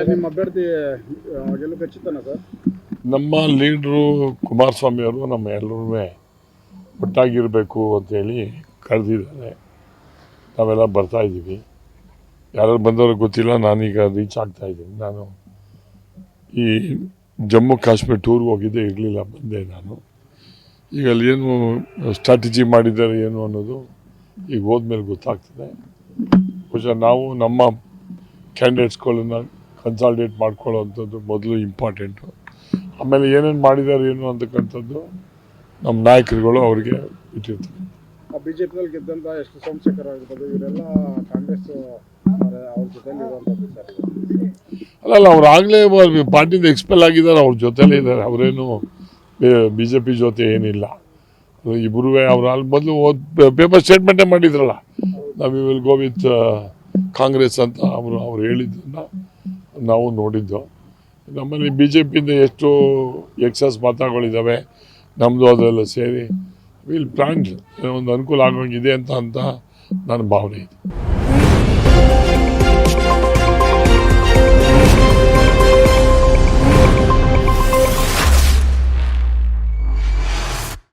ನಿಮ್ಮ ಅಭ್ಯರ್ಥಿ ಗೆಲುವು ಖಚಿತನಾ ಸರ್? ನಮ್ಮ ಲೀಡ್ರು ಕುಮಾರಸ್ವಾಮಿ ಅವರು ನಮ್ಮ ಎಲ್ಲರೂ ಒಟ್ಟಾಗಿರಬೇಕು ಅಂತೇಳಿ ಕರೆದಿದ್ದಾರೆ. ನಾವೆಲ್ಲ ಬರ್ತಾ ಇದ್ದೀವಿ. ಯಾರು ಬಂದವ್ರಿಗೆ ಗೊತ್ತಿಲ್ಲ. ನಾನೀಗ ರೀಚ್ ಆಗ್ತಾ ಇದ್ದೀನಿ. ನಾನು ಈ ಜಮ್ಮು ಕಾಶ್ಮೀರ ಟೂರ್ಗೆ ಹೋಗಿದ್ದೆ, ಇರಲಿಲ್ಲ, ಬಂದೆ ನಾನು. ಈಗ ಅಲ್ಲಿ ಏನು ಸ್ಟ್ರಾಟಜಿ ಮಾಡಿದ್ದಾರೆ ಏನು ಅನ್ನೋದು ಈಗ ಹೋದ್ಮೇಲೆ ಗೊತ್ತಾಗ್ತದೆ. ಬಹುಶಃ ನಾವು ನಮ್ಮ ಕ್ಯಾಂಡಿಡೇಟ್ಸ್ಗಳನ್ನ ಕನ್ಸಾಲ್ಟೇಟ್ ಮಾಡ್ಕೊಳ್ಳೋವಂಥದ್ದು ಮೊದಲು ಇಂಪಾರ್ಟೆಂಟು. ಆಮೇಲೆ ಏನೇನು ಮಾಡಿದ್ದಾರೆ ಏನು ಅಂತಕ್ಕಂಥದ್ದು ನಮ್ಮ ನಾಯಕರುಗಳು ಅವ್ರಿಗೆ ಇಟ್ಟಿರ್ತಾರೆ. ಬಿಜೆಪಿಯಲ್ಲಿ ಗೆದ್ದಂಥ ಎಷ್ಟು ಸೋಮಶೇಖರ್ ಇವರೆಲ್ಲ ಕಾಂಗ್ರೆಸ್ ಅವ್ರ ಜೊತೆಲಿ ಇರುವಂಥದ್ದು ಸರ್. ಅಲ್ಲ, ಅವ್ರು ಆಗಲೇ ಪಾರ್ಟಿಯಿಂದ ಎಕ್ಸ್ಪೆಲ್ ಆಗಿದ್ದಾರೆ, ಅವ್ರ ಜೊತೆಲೇ ಇದ್ದಾರೆ. ಅವರೇನು BJP ಜೊತೆ ಏನಿಲ್ಲ. ಇಬ್ಬರೂ ಅವ್ರು ಅಲ್ಲಿ ಮೊದಲು ಪೇಪರ್ ಸ್ಟೇಟ್ಮೆಂಟೇ ಮಾಡಿದ್ರಲ್ಲ, ನಾವು ವಿಲ್ ಗೋ ವಿತ್ ಕಾಂಗ್ರೆಸ್ ಅಂತ ಅವ್ರು ಹೇಳಿದ್ದನ್ನು ನಾವು ನೋಡಿದ್ದು. ನಮ್ಮಲ್ಲಿ BJPಯಿಂದ ಎಷ್ಟು ಎಕ್ಸಸ್ ಮತಗಳಿದ್ದಾವೆ, ನಮ್ಮದು ಅದೆಲ್ಲ ಸೇರಿ ವಿಲ್ ಪ್ಲಾನ್ ಒಂದು ಅನುಕೂಲ ಆಗೋಂಗಿದೆ ಅಂತ ನನ್ನ ಭಾವನೆ ಇದೆ.